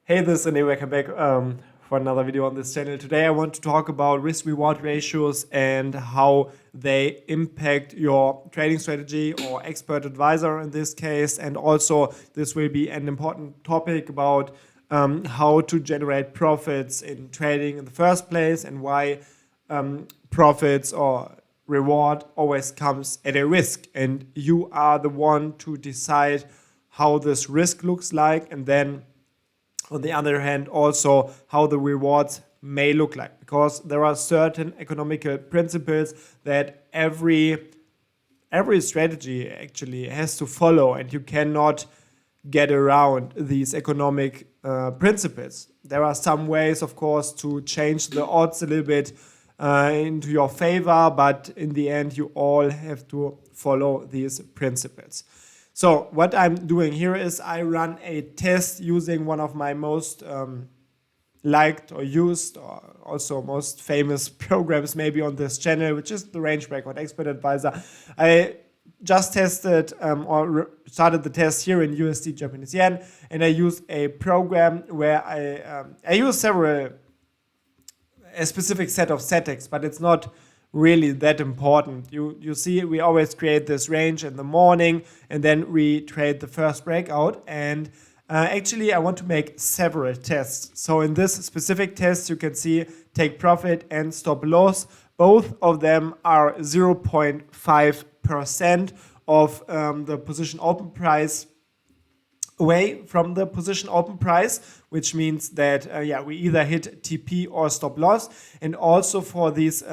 Hey, this is René, welcome back for another video on this channel. Today I want to talk about risk-reward ratios and how they impact your trading strategy or expert advisor in this case. And also this will be an important topic about how to generate profits in trading in the first place and why profits or reward always comes at a risk. And you are the one to decide how this risk looks like, and then on the other hand, also how the rewards may look like, because there are certain economical principles that every strategy actually has to follow, and you cannot get around these economic principles. There are some ways, of course, to change the odds a little bit into your favor, but in the end, you all have to follow these principles. So what I'm doing here is I run a test using one of my most liked or used or also most famous programs maybe on this channel, which is the Range Record Expert Advisor. I just tested started the test here in USD Japanese yen, and I use a program where I use a specific set of settings, but it's not really that important. You see, we always create this range in the morning and then we trade the first breakout, and actually I want to make several tests. So in this specific test you can see take profit and stop loss. Both of them are 0.5% of the position open price away from the position open price, which means that we either hit TP or stop loss. And also for these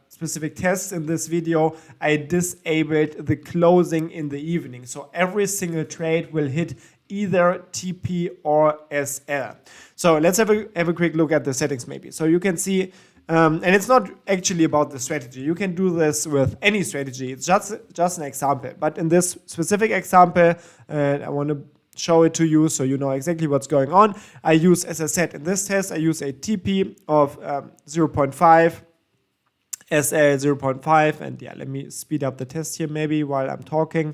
specific tests in this video, I disabled the closing in the evening. So every single trade will hit either TP or SL. So let's have a quick look at the settings maybe. So you can see, and it's not actually about the strategy. You can do this with any strategy. It's just an example. But in this specific example, I want to show it to you so you know exactly what's going on. I use, as I said, in this test, I use a TP of 0.5, SL 0.5, and let me speed up the test here maybe while I'm talking.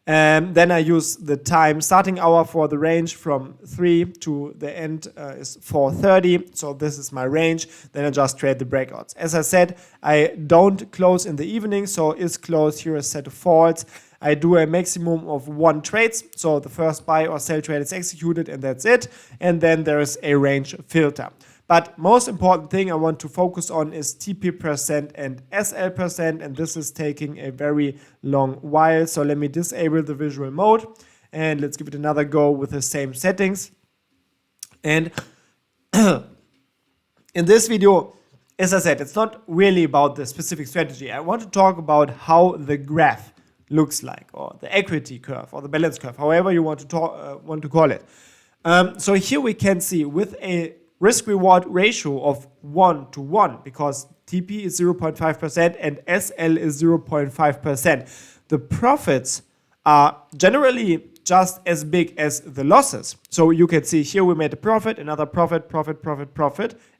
Then I use the time starting hour for the range from 3 to the end is 4:30. So this is my range. Then I just trade the breakouts. As I said, I don't close in the evening, so is closed here is set to false. I do a maximum of 1 trades, so the first buy or sell trade is executed and that's it. And then there is a range filter. But most important thing I want to focus on is TP percent and SL percent, and this is taking a very long while. So let me disable the visual mode and let's give it another go with the same settings. And in this video, as I said, it's not really about the specific strategy. I want to talk about how the graph looks like, or the equity curve, or the balance curve, however you want to call it. So here we can see with a risk-reward ratio of 1:1, because TP is 0.5% and SL is 0.5%. The profits are generally just as big as the losses. So you can see here we made a profit, another profit,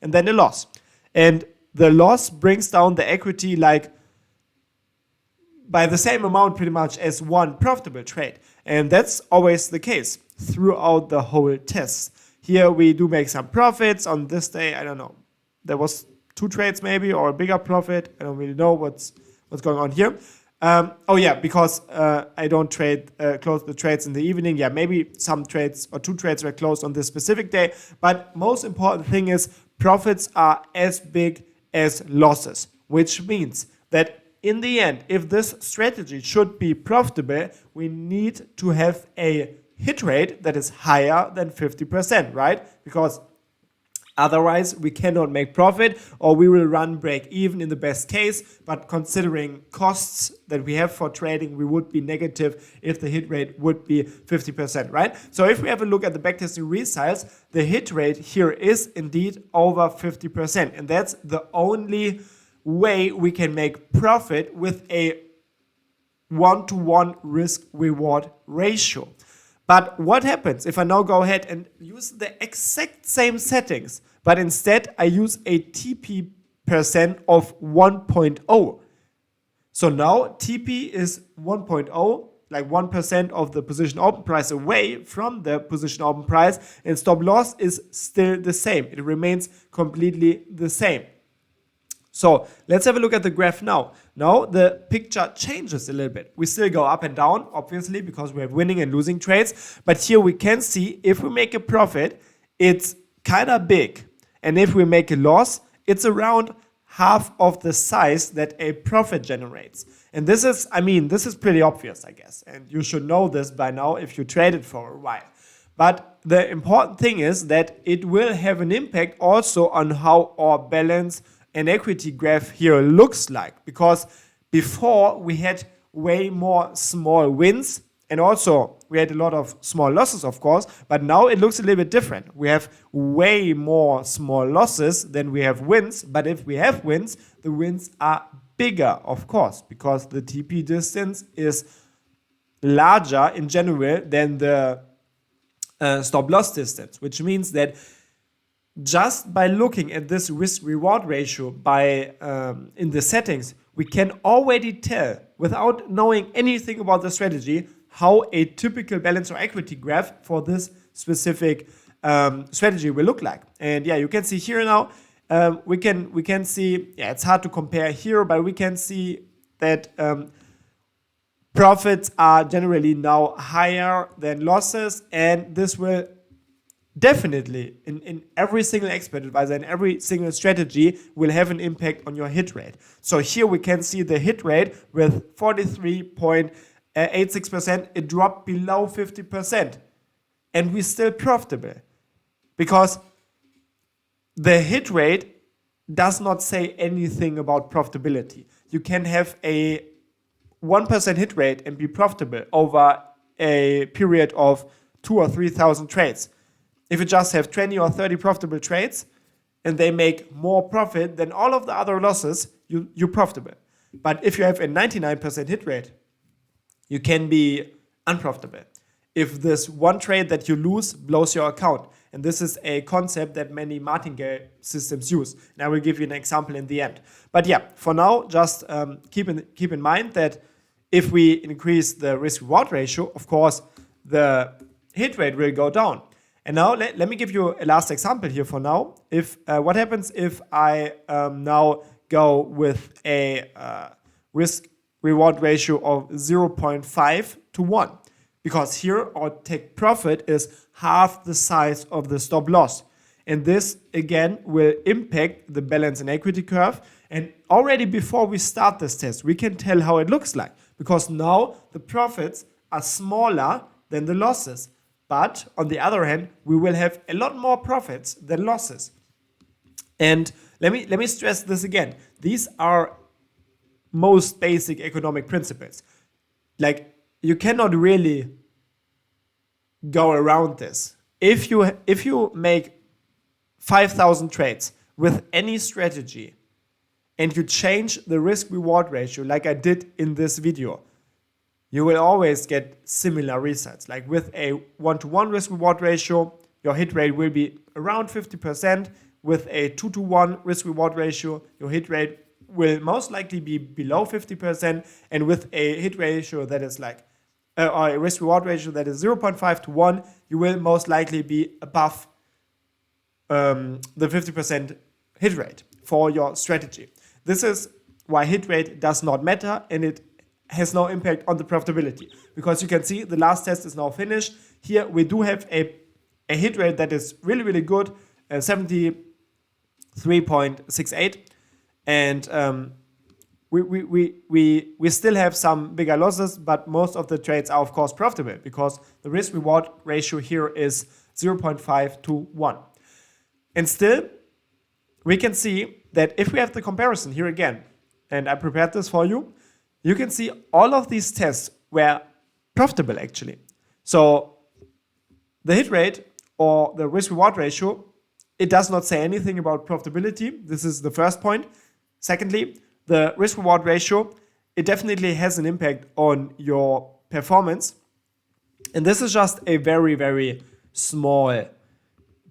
and then a loss. And the loss brings down the equity like by the same amount pretty much as one profitable trade. And that's always the case throughout the whole test. Here we do make some profits. On this day, I don't know, there was 2 trades maybe, or a bigger profit. I don't really know what's going on here. Because I don't close the trades in the evening. Yeah, maybe some trades or 2 trades were closed on this specific day. But most important thing is profits are as big as losses, which means that in the end, if this strategy should be profitable, we need to have a hit rate that is higher than 50%, right? Because otherwise we cannot make profit, or we will run break even in the best case. But considering costs that we have for trading, we would be negative if the hit rate would be 50%, right? So if we have a look at the backtesting results, the hit rate here is indeed over 50%. And that's the only way we can make profit with a 1:1 risk-reward ratio. But what happens if I now go ahead and use the exact same settings, but instead I use a TP percent of 1.0? So now TP is 1.0 like 1% of the position open price away from the position open price, and stop loss is still the same. It remains completely the same. So let's have a look at the graph now. Now the picture changes a little bit. We still go up and down, obviously, because we have winning and losing trades. But here we can see if we make a profit, it's kind of big. And if we make a loss, it's around half of the size that a profit generates. And this is pretty obvious, I guess. And you should know this by now if you traded for a while. But the important thing is that it will have an impact also on how our balance and equity graph here looks like. Because before we had way more small wins, and also we had a lot of small losses, of course, but now it looks a little bit different. We have way more small losses than we have wins, but if we have wins, the wins are bigger, of course, because the TP distance is larger in general than the stop loss distance, which means that just by looking at this risk-reward ratio in the settings, we can already tell, without knowing anything about the strategy, how a typical balance or equity graph for this specific strategy will look like. And yeah, you can see here now, we can see, yeah, it's hard to compare here, but we can see that profits are generally now higher than losses, and this will definitely, in every single expert advisor, in every single strategy, will have an impact on your hit rate. So here we can see the hit rate with 43.86%, it dropped below 50%, and we're still profitable. Because the hit rate does not say anything about profitability. You can have a 1% hit rate and be profitable over a period of 2,000 or 3,000 trades. If you just have 20 or 30 profitable trades and they make more profit than all of the other losses, you're profitable. But if you have a 99% hit rate, you can be unprofitable if this one trade that you lose blows your account. And this is a concept that many martingale systems use. And I will give you an example in the end. But yeah, for now, just keep in mind that if we increase the risk-reward ratio, of course, the hit rate will go down. And now let me give you a last example here for now. If what happens if I now go with a risk-reward ratio of 0.5 to 1? Because here our take profit is half the size of the stop loss. And this again will impact the balance and equity curve. And already before we start this test, we can tell how it looks like. Because now the profits are smaller than the losses. But on the other hand, we will have a lot more profits than losses. And let me stress this again. These are most basic economic principles. Like, you cannot really go around this. If you make 5,000 trades with any strategy and you change the risk-reward ratio like I did in this video, you will always get similar results. Like with a 1-to-1 risk-reward ratio, your hit rate will be around 50%. With a 2-to-1 risk-reward ratio, your hit rate will most likely be below 50%. And with a hit ratio that is like, or a risk-reward ratio that is 0.5 to 1, you will most likely be above the 50% hit rate for your strategy. This is why hit rate does not matter, and it has no impact on the profitability. Because you can see the last test is now finished. Here we do have a hit rate that is really, really good, 73.68. And we still have some bigger losses, but most of the trades are of course profitable because the risk-reward ratio here is 0.5 to 1. And still, we can see that if we have the comparison here again, and I prepared this for you, you can see all of these tests were profitable actually. So the hit rate or the risk-reward ratio, it does not say anything about profitability. This is the first point. Secondly, the risk-reward ratio, it definitely has an impact on your performance. And this is just a very, very small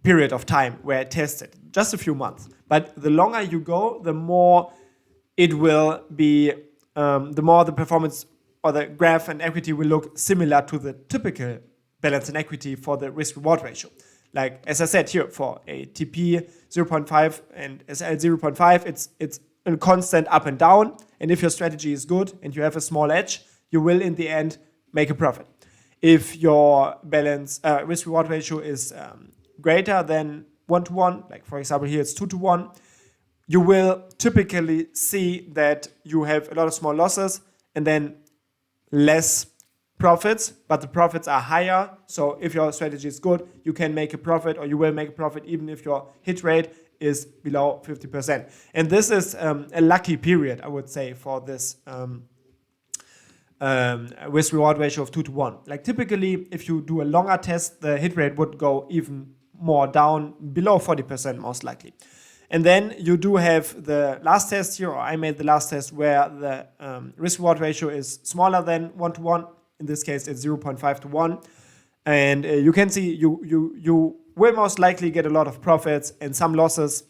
period of time where I tested, just a few months. But the longer you go, the more it will be, the more the performance or the graph and equity will look similar to the typical balance and equity for the risk reward ratio. Like as I said here, for a TP 0.5 and SL 0.5, it's a constant up and down. And if your strategy is good and you have a small edge, you will in the end make a profit. If your balance risk reward ratio is greater than 1-to-1, like for example here it's 2-to-1, you will typically see that you have a lot of small losses and then less profits, but the profits are higher. So if your strategy is good, you can make a profit, or you will make a profit even if your hit rate is below 50%. And this is a lucky period, I would say, for this risk reward ratio of 2-to-1. Like typically, if you do a longer test, the hit rate would go even more down, below 40% most likely. And then you do have the last test here, or I made the last test where the risk reward ratio is smaller than 1-to-1. In this case, it's 0.5-to-1. And you can see you will most likely get a lot of profits and some losses,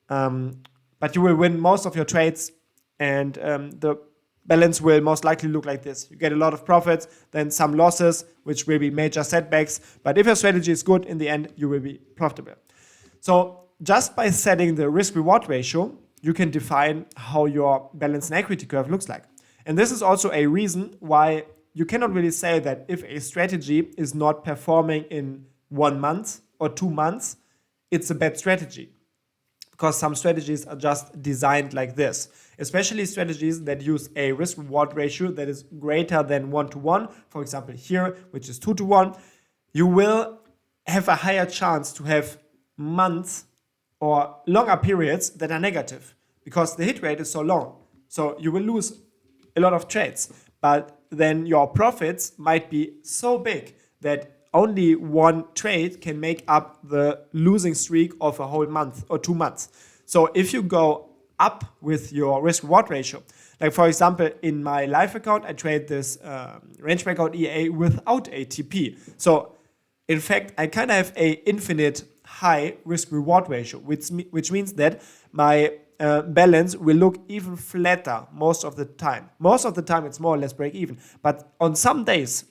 but you will win most of your trades, and the balance will most likely look like this. You get a lot of profits, then some losses, which will be major setbacks. But if your strategy is good, in the end, you will be profitable. So just by setting the risk-reward ratio, you can define how your balance and equity curve looks like. And this is also a reason why you cannot really say that if a strategy is not performing in 1 month or 2 months, it's a bad strategy. Because some strategies are just designed like this. Especially strategies that use a risk-reward ratio that is greater than 1-to-1. For example, here, which is 2-to-1. You will have a higher chance to have months or longer periods that are negative, because the hit rate is so long. So you will lose a lot of trades, but then your profits might be so big that only one trade can make up the losing streak of a whole month or 2 months. So if you go up with your risk reward ratio, like for example, in my live account, I trade this range breakout EA without a TP. So in fact, I kind of have a infinite high risk reward ratio, which means that my balance will look even flatter most of the time. Most of the time it's more or less break even. But on some days,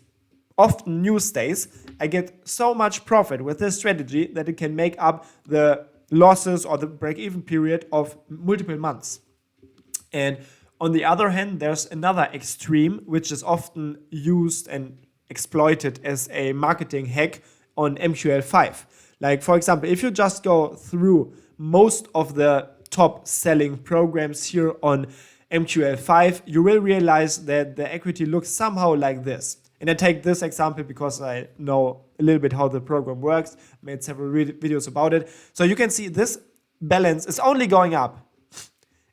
often news days, I get so much profit with this strategy that it can make up the losses or the break even period of multiple months. And on the other hand, there's another extreme, which is often used and exploited as a marketing hack on MQL5. Like for example, if you just go through most of the top selling programs here on MQL5, you will realize that the equity looks somehow like this. And I take this example because I know a little bit how the program works, made several videos about it. So you can see this balance is only going up.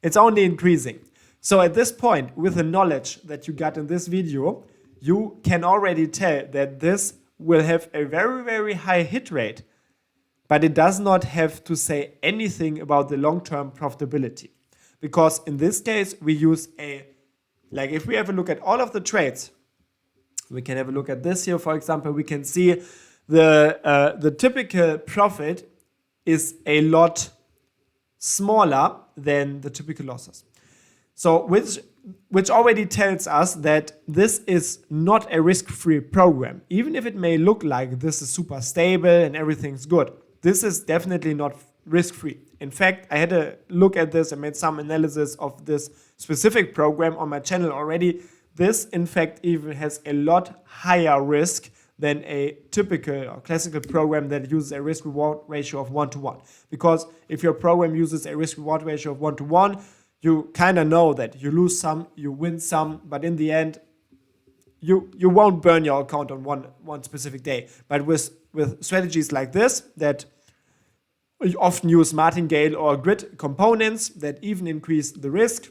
It's only increasing. So at this point, with the knowledge that you got in this video, you can already tell that this will have a very, very high hit rate, but it does not have to say anything about the long-term profitability. Because in this case, we use like if we have a look at all of the trades, we can have a look at this here, for example, we can see the typical profit is a lot smaller than the typical losses. So which already tells us that this is not a risk-free program. Even if it may look like this is super stable and everything's good, this is definitely not risk-free. In fact, I had a look at this and made some analysis of this specific program on my channel already. This, in fact, even has a lot higher risk than a typical or classical program that uses a risk-reward ratio of 1-to-1. Because if your program uses a risk-reward ratio of 1-to-1, you kind of know that you lose some, you win some, but in the end, you won't burn your account on one specific day. But with strategies like this, that you often use martingale or grid components that even increase the risk.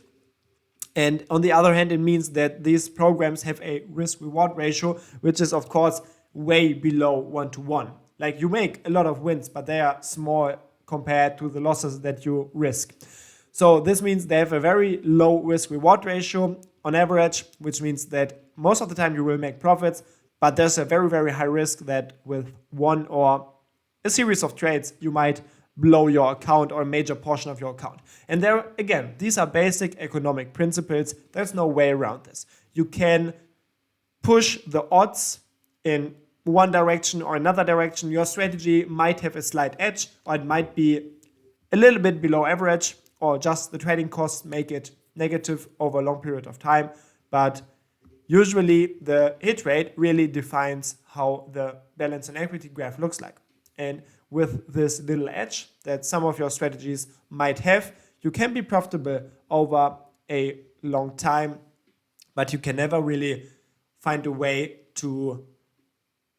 And on the other hand, it means that these programs have a risk-reward ratio, which is, of course, way below 1-to-1. Like you make a lot of wins, but they are small compared to the losses that you risk. So this means they have a very low risk-reward ratio on average, which means that most of the time you will make profits, but there's a very, very high risk that with one or a series of trades, you might blow your account or a major portion of your account. And there, again, these are basic economic principles. There's no way around this. You can push the odds in one direction or another direction. Your strategy might have a slight edge, or it might be a little bit below average, or just the trading costs make it negative over a long period of time. But usually the hit rate really defines how the balance and equity graph looks like. And with this little edge that some of your strategies might have, you can be profitable over a long time, but you can never really find a way to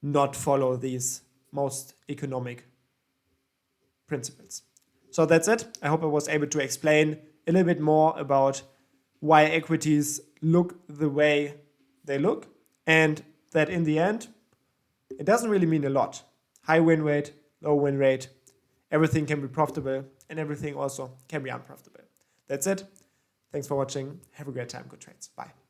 not follow these most economic principles. So that's it. I hope I was able to explain a little bit more about why equities look the way they look, and that in the end, it doesn't really mean a lot. High win rate, low win rate, everything can be profitable, and everything also can be unprofitable. That's it. Thanks for watching. Have a great time. Good trades. Bye.